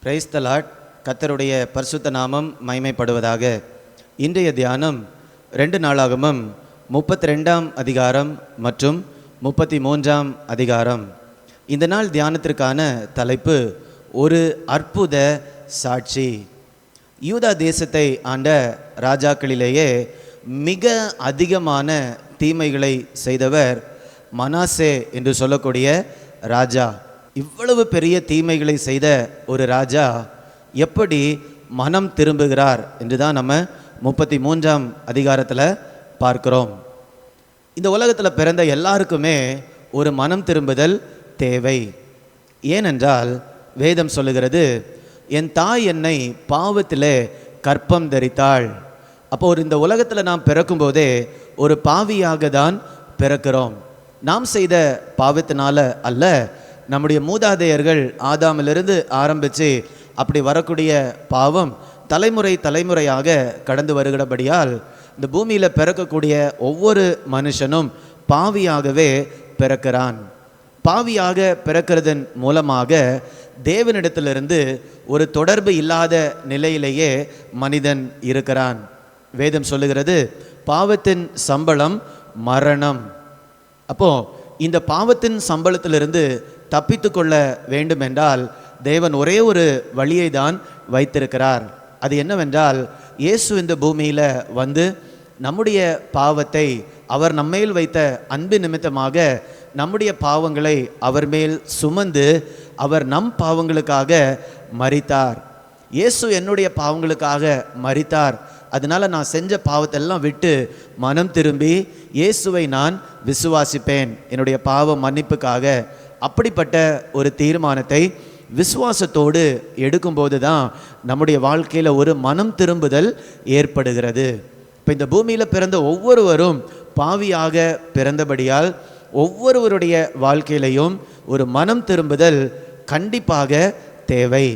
Praise the Lord. கர்த்தருடைய பரிசுத்த நாமம் மகிமைப்படுவதாக. இன்றைய தியானம் 2 நாளாகமம் 32ஆம் அதிகாரம் மற்றும் 33ஆம் அதிகாரம். இந்த நாள் தியானத்திற்கான தலைப்பு ஒரு அற்புத சாட்சி. யூதா தேசத்தை ஆண்ட ராஜாக்களிலேயே மிக அதிகமான தீமைகளை செய்தவர் மனாசே என்று சொல்லக்கூடிய ராஜா. இவ்வளவு பெரிய தீமைகளை செய்த ஒரு ராஜா எப்படி மனம் திரும்புகிறார் என்று தான் நம்ம 33ஆம் அதிகாரத்தில் பார்க்கிறோம். இந்த உலகத்தில் பிறந்த எல்லாருக்குமே ஒரு மனம் திரும்புதல் தேவை. ஏனென்றால் வேதம் சொல்லுகிறது, என் தாய் என்னை பாவத்திலே கற்பம் தரித்தாள். அப்போ இந்த உலகத்தில் நாம் பிறக்கும்போதே ஒரு பாவியாக தான் பிறக்கிறோம். நாம் செய்த பாவத்தினால அல்ல, நம்முடைய மூதாதையர்கள் ஆதாமிலிருந்து ஆரம்பித்து அப்படி வரக்கூடிய பாவம் தலைமுறை தலைமுறையாக கடந்து வருகிறபடியால் இந்த பூமியில் பிறக்கக்கூடிய ஒவ்வொரு மனுஷனும் பாவியாகவே பிறக்கிறான். பாவியாக பிறக்கிறதன் மூலமாக தேவனிடத்திலிருந்து ஒரு தொடர்பு இல்லாத நிலையிலேயே மனிதன் இருக்கிறான். வேதம் சொல்லுகிறது, பாவத்தின் சம்பளம் மரணம். அப்போ இந்த பாவத்தின் சம்பளத்திலிருந்து தப்பித்து கொள்ள வேண்டும் என்றால் தேவன் ஒரே ஒரு வழியை தான் வைத்திருக்கிறார். அது என்னவென்றால், இயேசு இந்த பூமியில் வந்து நம்முடைய பாவத்தை அவர் நம்மேல் வைத்த அன்பு நிமித்தமாக நம்முடைய பாவங்களை அவர் மேல் சுமந்து அவர் நம் பாவங்களுக்காக மரித்தார். இயேசு என்னுடைய பாவங்களுக்காக மரித்தார், அதனால் நான் செஞ்ச பாவத்தெல்லாம் விட்டு மனம் திரும்பி இயேசுவை நான் விசுவாசிப்பேன் என்னுடைய பாவ மன்னிப்புக்காக. அப்படிப்பட்ட ஒரு தீர்மானத்தை விசுவாசத்தோடு எடுக்கும்போது தான் நம்முடைய வாழ்க்கையில் ஒரு மனம் திரும்புதல் ஏற்படுகிறது. இப்போ இந்த பூமியில் பிறந்த ஒவ்வொருவரும் பாவியாக பிறந்தபடியால் ஒவ்வொருவருடைய வாழ்க்கையிலையும் ஒரு மனம் திரும்புதல் கண்டிப்பாக தேவை.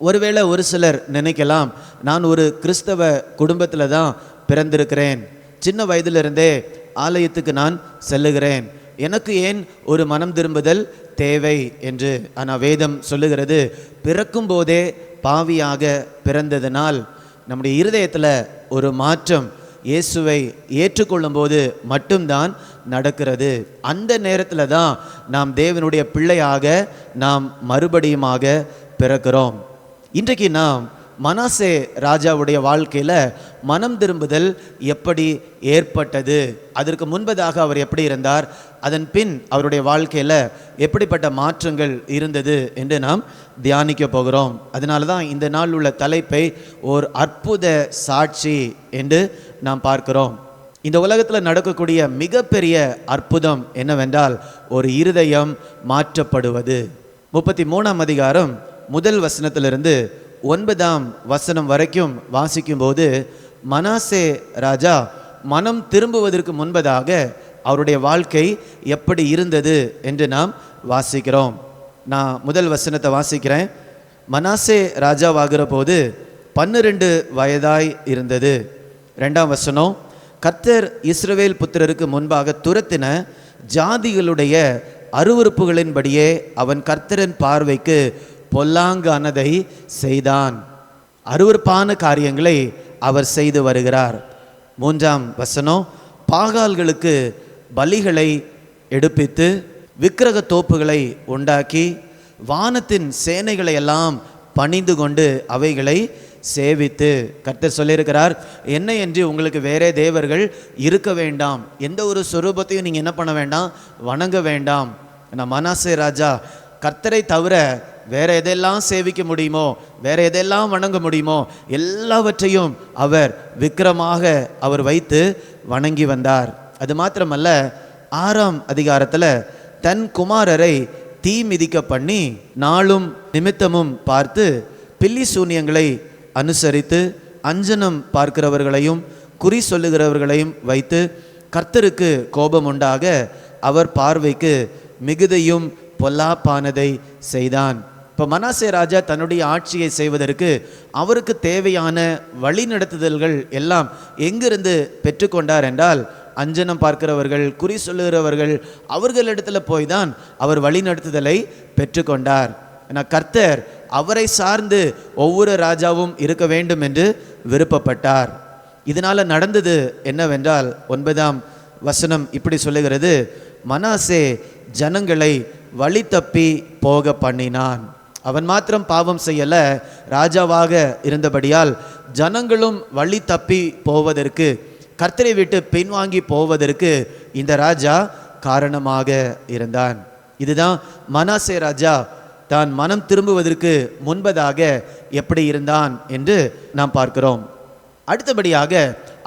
ஒருவேளை ஒரு சிலர் நினைக்கலாம், நான் ஒரு கிறிஸ்தவ குடும்பத்தில் தான் பிறந்திருக்கிறேன், சின்ன வயதிலிருந்தே ஆலயத்துக்கு நான் செல்லுகிறேன், எனக்கு ஏன் ஒரு மனம் திரும்புதல் தேவை என்று. ஆனால் வேதம் சொல்லுகிறது, பிறக்கும் போதே பாவியாக பிறந்ததனால் நம்முடைய இருதயத்தில் ஒரு மாற்றம் இயேசுவை ஏற்றுக்கொள்ளும் போது மட்டும்தான் நடக்கிறது. அந்த நேரத்தில் தான் நாம் தேவனுடைய பிள்ளையாக நாம் மறுபடியுமாக பிறக்கிறோம். இன்றைக்கு நாம் மனாசே ராஜாவுடைய வாழ்க்கையில் மனம் திரும்புதல் எப்படி ஏற்பட்டது, அதற்கு முன்பதாக அவர் எப்படி இருந்தார், அதன் பின் அவருடைய வாழ்க்கையில் எப்படிப்பட்ட மாற்றங்கள் இருந்தது என்று நாம் தியானிக்க போகிறோம். அதனால தான் இந்த நாள் உள்ள தலைப்பை ஓர் அற்புத சாட்சி என்று நாம் பார்க்கிறோம். இந்த உலகத்தில் நடக்கக்கூடிய மிகப்பெரிய அற்புதம் என்னவென்றால் ஒரு இருதயம் மாற்றப்படுவது. 33ஆம் அதிகாரம் முதல் வசனத்திலிருந்து 9ஆம் வசனம் வரைக்கும் வாசிக்கும்போது மனாசே ராஜா மனம் திரும்புவதற்கு முன்பதாக அவருடைய வாழ்க்கை எப்படி இருந்தது என்று நாம் வாசிக்கிறோம். நான் முதல் வசனத்தை வாசிக்கிறேன். மனாசே ராஜாவாகிற போது 12 வயதாய் இருந்தது. 2ஆம் வசனம், கர்த்தர் இஸ்ரவேல் புத்திரருக்கு முன்பாக துரத்தின ஜாதிகளுடைய அருவருப்புகளின்படியே அவன் கர்த்தரின் பார்வைக்கு பொல்லாங்கானதை செய்தான். அருவருப்பான காரியங்களை அவர் செய்து வருகிறார். 3ஆம் வசனம், பாகால்களுக்கு பலிகளை எடுப்பித்து விக்கிரக தோப்புகளை உண்டாக்கி வானத்தின் சேனைகளை எல்லாம் பணிந்து கொண்டு அவைகளை சேவித்து. கர்த்தர் சொல்லியிருக்கிறார், என்னை என்று உங்களுக்கு வேறே தேவர்கள் இருக்க வேண்டாம், எந்த ஒரு சொரூபத்தையும் நீங்கள் என்ன பண்ண வேண்டாம், வணங்க வேண்டாம். மனாசே ராஜா கர்த்தரை தவிர வேற எதெல்லாம் சேவிக்க முடியுமோ, வேற எதெல்லாம் வணங்க முடியுமோ எல்லாவற்றையும் அவர் விக்கிரமாக அவர் வைத்து வணங்கி வந்தார். அது மாத்திரமல்ல, 6ஆம் அதிகாரத்தில் தன் குமாரரை தீ மிதிக்க பண்ணி நாளும் நிமித்தமும் பார்த்து பில்லி சூனியங்களை அனுசரித்து அஞ்சனம் பார்க்கிறவர்களையும் குறி சொல்லுகிறவர்களையும் வைத்து கர்த்தருக்கு கோபம் உண்டாக அவர் பார்வைக்கு மிகுதியும் பொல்லாப்பானதை செய்தான். இப்போ மனாசே ராஜா தன்னுடைய ஆட்சியை செய்வதற்கு அவருக்கு தேவையான வழிநடத்துதல்கள் எல்லாம் எங்கிருந்து பெற்றுக்கொண்டார் என்றால், அஞ்சனம் பார்க்கிறவர்கள், குறி சொல்லுகிறவர்கள், அவர்களிடத்தில் போய் தான் அவர் வழிநடத்துதலை பெற்றுக்கொண்டார். கர்த்தர் அவரை சார்ந்து ஒவ்வொரு ராஜாவும் இருக்க வேண்டும் என்று விருப்பப்பட்டார். இதனால நடந்தது என்னவென்றால் 9ஆம் வசனம் இப்படி சொல்லுகிறது, மனாசே ஜனங்களை வழி தப்பி போக பண்ணினான். அவன் மாத்திரம் பாவம் செய்யல, ராஜாவாக இருந்தபடியால் ஜனங்களும் வழி தப்பி போவதற்கு, கர்த்தரை விட்டு பின்வாங்கி போவதற்கு இந்த ராஜா காரணமாக இருந்தான். இதுதான் மனாசே ராஜா தான் மனம் திரும்புவதற்கு முன்பதாக எப்படி இருந்தான் என்று நாம் பார்க்கிறோம். அடுத்தபடியாக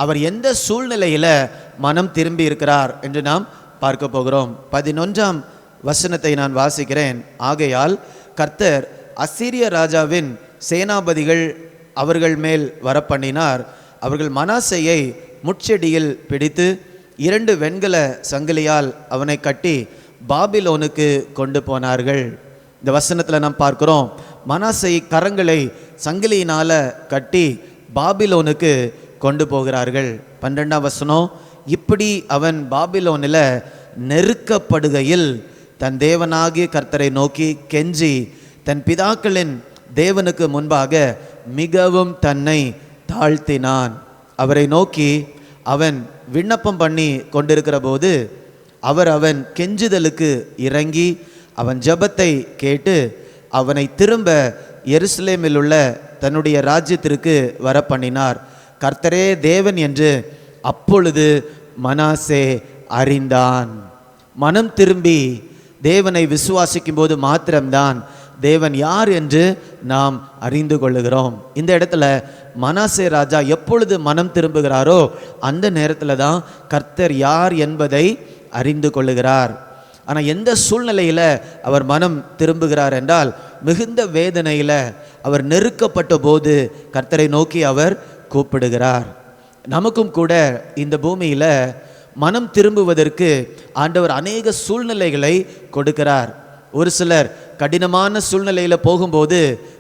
அவர் எந்த சூழ்நிலையில் மனம் திரும்பி இருக்கிறார் என்று நாம் பார்க்க போகிறோம். 11ஆம் வசனத்தை நான் வாசிக்கிறேன். ஆகையால் கர்த்தர் அசீரிய ராஜாவின் சேனாபதிகள் அவர்கள் மேல் வரப்பண்ணினார். அவர்கள் மனாசேயை முட்செடியில் பிடித்து 2 வெண்கல சங்கிலியால் அவனை கட்டி பாபிலோனுக்கு கொண்டு போனார்கள். இந்த வசனத்தில் நாம் பார்க்கிறோம், மனாசே கரங்களை சங்கிலியினால கட்டி பாபிலோனுக்கு கொண்டு போகிறார்கள். 12ஆம் வசனம், இப்படி அவன் பாபிலோனில் நெருக்கப்படுகையில் தன் தேவனாகிய கர்த்தரை நோக்கி கெஞ்சி தன் பிதாக்களின் தேவனுக்கு முன்பாக மிகவும் தன்னை தாழ்த்தினான். அவரை நோக்கி அவன் விண்ணப்பம் பண்ணி கொண்டிருக்கிற போது அவன் கெஞ்சுதலுக்கு இறங்கி அவன் ஜெபத்தை கேட்டு அவனை திரும்ப எருசலேமில் உள்ள தன்னுடைய ராஜ்யத்திற்கு வர பண்ணினார். கர்த்தரே தேவன் என்று அப்பொழுது மனாசே அறிந்தான். மனம் திரும்பி தேவனை விசுவாசிக்கும் போது மாத்திரம்தான் தேவன் யார் என்று நாம் அறிந்து கொள்ளுகிறோம். இந்த இடத்துல மனாசே ராஜா எப்பொழுது மனம் திரும்புகிறாரோ அந்த நேரத்தில் தான் கர்த்தர் யார் என்பதை அறிந்து கொள்ளுகிறார். ஆனால் எந்த சூழ்நிலையில் அவர் மனம் திரும்புகிறார் என்றால், மிகுந்த வேதனையில் அவர் நெருக்கப்பட்ட போது கர்த்தரை நோக்கி அவர் கூப்பிடுகிறார். நமக்கும் கூட இந்த பூமியில் மனம் திரும்புவதற்கு ஆண்டவர் அநேக சூழ்நிலைகளை கொடுக்கிறார். ஒரு சிலர் கடினமான சூழ்நிலையில் போகும்போது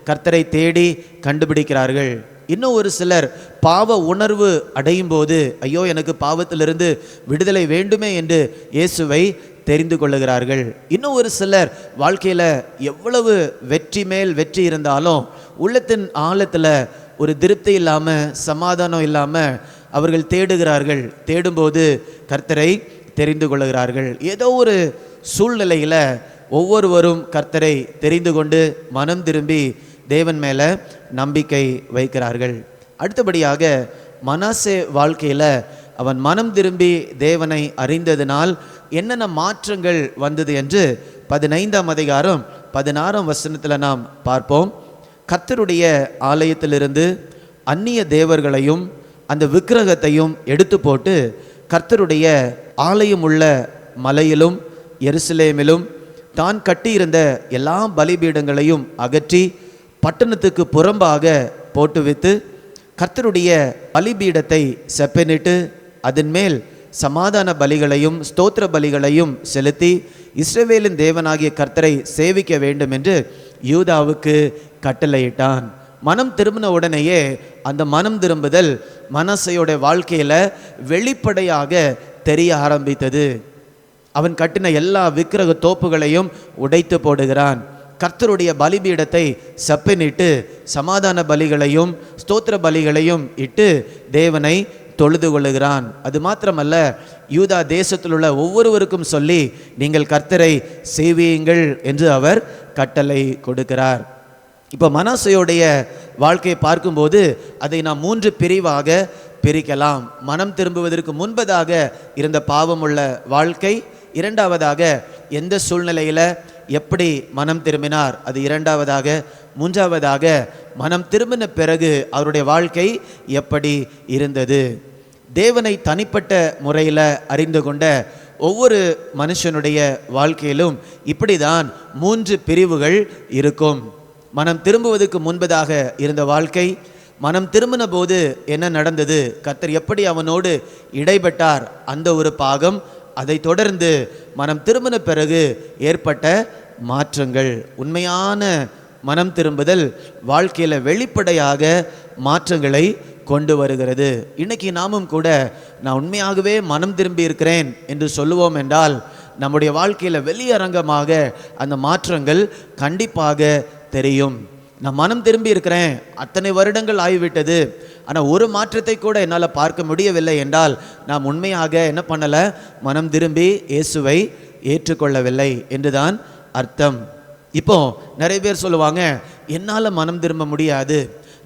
கர்த்தரை தேடி கண்டுபிடிக்கிறார்கள். இன்னும் ஒரு சிலர் பாவ உணர்வு அடையும் போது, ஐயோ எனக்கு பாவத்திலிருந்து விடுதலை வேண்டுமே என்று இயேசுவை தெரிந்து கொள்ளுகிறார்கள். இன்னும் ஒரு சிலர் வாழ்க்கையில் எவ்வளவு வெற்றி மேல் வெற்றி இருந்தாலும் உள்ளத்தின் ஆழத்தில் ஒரு திருப்தி இல்லாமல், சமாதானம் இல்லாமல் அவர்கள் தேடுகிறார்கள். தேடும்போது கர்த்தரை தெரிந்து கொள்ளுகிறார்கள். ஏதோ ஒரு சூழ்நிலையில் ஒவ்வொருவரும் கர்த்தரை தெரிந்து கொண்டு மனம் திரும்பி தேவன் மேலே நம்பிக்கை வைக்கிறார்கள். அடுத்தபடியாக மனாசே வாழ்க்கையில் அவன் மனம் திரும்பி தேவனை அறிந்ததினால் என்னென்ன மாற்றங்கள் வந்தது என்று 15ஆம் அதிகாரம் 16ஆம் வசனத்தில் நாம் பார்ப்போம். கர்த்தருடைய ஆலயத்திலிருந்து அந்நிய தேவர்களையும் அந்த விக்கிரகத்தையும் எடுத்து போட்டு கர்த்தருடைய ஆலயம் உள்ள மலையிலும் எருசலேமிலும் தான் கட்டியிருந்த எல்லா பலிபீடங்களையும் அகற்றி பட்டணத்துக்கு புறம்பாக போட்டு வைத்து கர்த்தருடைய பலிபீடத்தை செப்பனிட்டு அதன் மேல் சமாதான பலிகளையும் ஸ்தோத்திர பலிகளையும் செலுத்தி இஸ்ரவேலின் தேவனாகிய கர்த்தரை சேவிக்க வேண்டும் என்று யூதாவுக்கு கட்டளையிட்டான். மனம் திரும்பின உடனேயே அந்த மனம் திரும்புதல் மனாசேயோட வாழ்க்கையில் வெளிப்படையாக தெரிய ஆரம்பித்தது. அவன் கட்டின எல்லா விக்கிரக தோப்புகளையும் உடைத்து போடுகிறான். கர்த்தருடைய பலிபீடத்தை செப்பனிட்டு சமாதான பலிகளையும் ஸ்தோத்திர பலிகளையும் இட்டு தேவனை தொழுது கொள்ளுகிறான். அது மாத்திரமல்ல, யூதா தேசத்தில் உள்ள ஒவ்வொருவருக்கும் சொல்லி நீங்கள் கர்த்தரை சேவியுங்கள் என்று அவர் கட்டளை கொடுக்கிறார். இப்போ மனாசேயோடைய வாழ்க்கையை பார்க்கும்போது அதை நாம் 3 பிரிவாக பிரிக்கலாம். மனம் திரும்புவதற்கு முன்பதாக இருந்த பாவமுள்ள வாழ்க்கை, இரண்டாவதாக எந்த சூழ்நிலையில் எப்படி மனம் திரும்பினார் அது இரண்டாவதாக, மூன்றாவதாக மனம் திரும்பின பிறகு அவருடைய வாழ்க்கை எப்படி இருந்தது. தேவனை தனிப்பட்ட முறையில் அறிந்து கொண்ட ஒவ்வொரு மனுஷனுடைய வாழ்க்கையிலும் இப்படி தான் 3 பிரிவுகள் இருக்கும். மனம் திரும்புவதற்கு முன்பதாக இருந்த வாழ்க்கை, மனம் திரும்பின போது என்ன நடந்தது, கர்த்தர் எப்படி அவனோடு இடைப்பட்டார் அந்த ஒரு பாகம், அதை தொடர்ந்து மனம் திரும்பின பிறகு ஏற்பட்ட மாற்றங்கள். உண்மையான மனம் திரும்புதல் வாழ்க்கையில் வெளிப்படையாக மாற்றங்களை கொண்டு வருகிறது. இன்னைக்கு நாமும் கூட நான் உண்மையாகவே மனம் திரும்பி இருக்கிறேன் என்று சொல்லுவோம் என்றால் நம்முடைய வாழ்க்கையில் வெளியரங்கமாக அந்த மாற்றங்கள் கண்டிப்பாக தெரியும். நான் மனம் திரும்பி இருக்கிறேன், அத்தனை வருடங்கள் ஆகிவிட்டது, ஆனால் ஒரு மாற்றத்தை கூட என்னால் பார்க்க முடியவில்லை என்றால் நாம் உண்மையாக என்ன பண்ணலை? மனம் திரும்பி இயேசுவை ஏற்றுக்கொள்ளவில்லை என்றுதான் அர்த்தம். இப்போ நிறைய பேர் சொல்லுவாங்க, என்னால் மனம் திரும்ப முடியாது,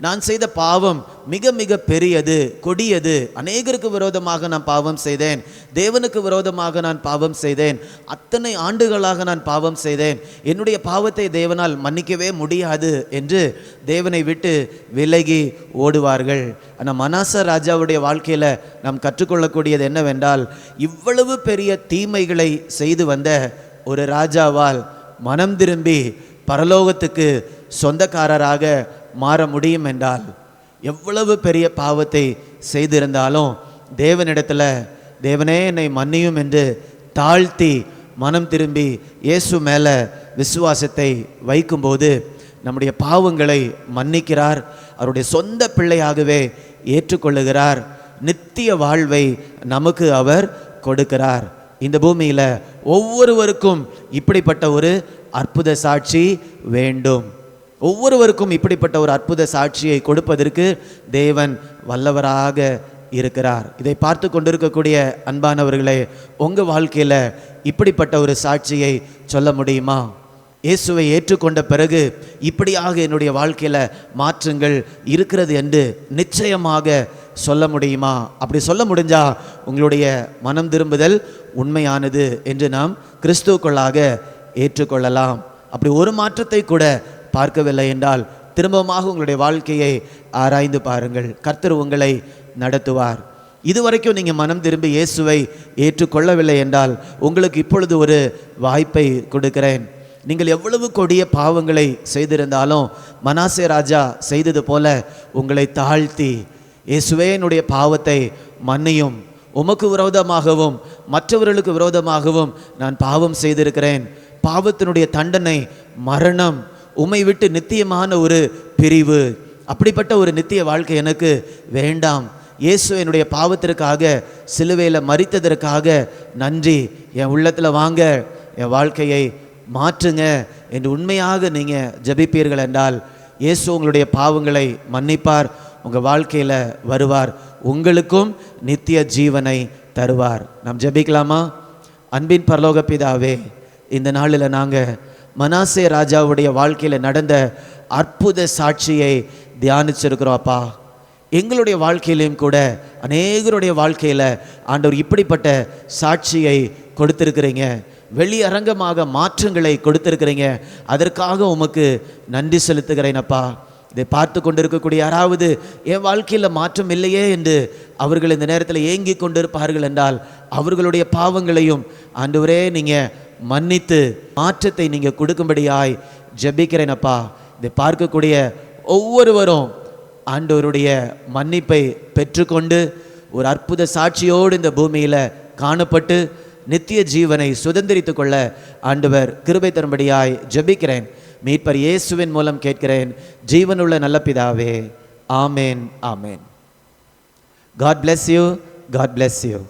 நான் செய்த பாவம் மிக மிக பெரியது, கொடியது, அநேகருக்கு விரோதமாக நான் பாவம் செய்தேன், தேவனுக்கு விரோதமாக நான் பாவம் செய்தேன், அத்தனை ஆண்டுகளாக நான் பாவம் செய்தேன், என்னுடைய பாவத்தை தேவனால் மன்னிக்கவே முடியாது என்று தேவனை விட்டு விலகி ஓடுவார்கள். ஆனால் மனாசே ராஜாவுடைய வாழ்க்கையில் நாம் கற்றுக்கொள்ளக்கூடியது என்னவென்றால், இவ்வளவு பெரிய தீமைகளை செய்து வந்த ஒரு ராஜாவால் மனம் திரும்பி பரலோகத்துக்கு சொந்தக்காரராக மாற முடியும் என்றால், எவ்வளவு பெரிய பாவத்தை செய்திருந்தாலும் தேவனிடத்தில் தேவனே என்னை மன்னியும் என்று தாழ்த்தி மனம் திரும்பி இயேசு மேலே விசுவாசத்தை வைக்கும்போது நம்முடைய பாவங்களை மன்னிக்கிறார், அவருடைய சொந்த பிள்ளையாகவே ஏற்றுக்கொள்ளுகிறார், நித்திய வாழ்வை நமக்கு அவர் கொடுக்கிறார். இந்த பூமியில் ஒவ்வொருவருக்கும் இப்படிப்பட்ட ஒரு அற்புத சாட்சி வேண்டும். ஒவ்வொருவருக்கும் இப்படிப்பட்ட ஒரு அற்புத சாட்சியை கொடுப்பதற்கு தேவன் வல்லவராக இருக்கிறார். இதை பார்த்து கொண்டிருக்கக்கூடிய அன்பானவர்களே, உங்கள் வாழ்க்கையில் இப்படிப்பட்ட ஒரு சாட்சியை சொல்ல முடியுமா? இயேசுவை ஏற்றுக்கொண்ட பிறகு இப்படியாக என்னுடைய வாழ்க்கையில் மாற்றங்கள் இருக்கிறது என்று நிச்சயமாக சொல்ல முடியுமா? அப்படி சொல்ல முடிஞ்சா உங்களுடைய மனம் திரும்புதல் உண்மையானது என்று நாம் கிறிஸ்துவுக்குள்ளாக ஏற்றுக்கொள்ளலாம். அப்படி ஒரு மாற்றத்தை கூட பார்க்கவில்லை என்றால் திரும்பமாக உங்களுடைய வாழ்க்கையை ஆராய்ந்து பாருங்கள். கர்த்தர் உங்களை நடத்துவார். இதுவரைக்கும் நீங்கள் மனம் திரும்பி இயேசுவை ஏற்றுக்கொள்ளவில்லை என்றால் உங்களுக்கு இப்பொழுது ஒரு வாய்ப்பை கொடுக்கிறேன். நீங்கள் எவ்வளவு கொடிய பாவங்களை செய்திருந்தாலும் மனாசே ராஜா செய்தது போல உங்களை தாழ்த்தி, இயேசுவே என்னுடைய பாவத்தை மன்னியும், உமக்கு விரோதமாகவும் மற்றவர்களுக்கு விரோதமாகவும் நான் பாவம் செய்திருக்கிறேன், பாவத்தினுடைய தண்டனை மரணம், உம்மை விட்டு நித்தியமான ஒரு பிரிவு, அப்படிப்பட்ட ஒரு நித்திய வாழ்க்கை எனக்கு வேண்டாம், இயேசு என்னுடைய பாவத்திற்காக சிலுவையில் மரித்ததற்காக நன்றி, என் உள்ளத்தில் வாங்க, என் வாழ்க்கையை மாற்றுங்க என்று உண்மையாக நீங்கள் ஜெபிப்பீர்கள் என்றால் இயேசு உங்களுடைய பாவங்களை மன்னிப்பார், உங்கள் வாழ்க்கையில் வருவார், உங்களுக்கும் நித்திய ஜீவனை தருவார். நாம் ஜெபிக்கலாமா? அன்பின் பரலோக பிதாவே, இந்த நாளில் நாங்கள் மனாசே ராஜாவுடைய வாழ்க்கையில் நடந்த அற்புத சாட்சியை தியானிச்சிருக்கிறோம். அப்பா, எங்களுடைய வாழ்க்கையிலையும் கூட அநேகருடைய வாழ்க்கையில் ஆண்டவர் இப்படிப்பட்ட சாட்சியை கொடுத்திருக்கிறீங்க, வெளியரங்கமாக மாற்றங்களை கொடுத்திருக்கிறீங்க. அதற்காக உமக்கு நன்றி செலுத்துகிறேன் அப்பா. இதை பார்த்து கொண்டிருக்கக்கூடிய யாராவது என் வாழ்க்கையில் மாற்றம் இல்லையே என்று அவர்கள் இந்த நேரத்தில் ஏங்கி கொண்டிருப்பார்கள் என்றால் அவர்களுடைய பாவங்களையும் ஆண்டவரே நீங்கள் மன்னித்து மாற்றத்தை நீங்கள் கொடுக்கும்படியாய் ஜெபிக்கிறேன் அப்பா. இதை பார்க்கக்கூடிய ஒவ்வொருவரும் ஆண்டவருடைய மன்னிப்பை பெற்றுக்கொண்டு ஒரு அற்புத சாட்சியோடு இந்த பூமியில் காணப்பட்டு நித்திய ஜீவனை சுதந்திரித்து கொள்ள ஆண்டவர் கிருபை தரும்படியாய் ஜெபிக்கிறேன். மீட்பர் இயேசுவின் மூலம் கேட்கிறேன், ஜீவனுள்ள நல்ல பிதாவே. ஆமேன், ஆமேன். God bless you. God bless you.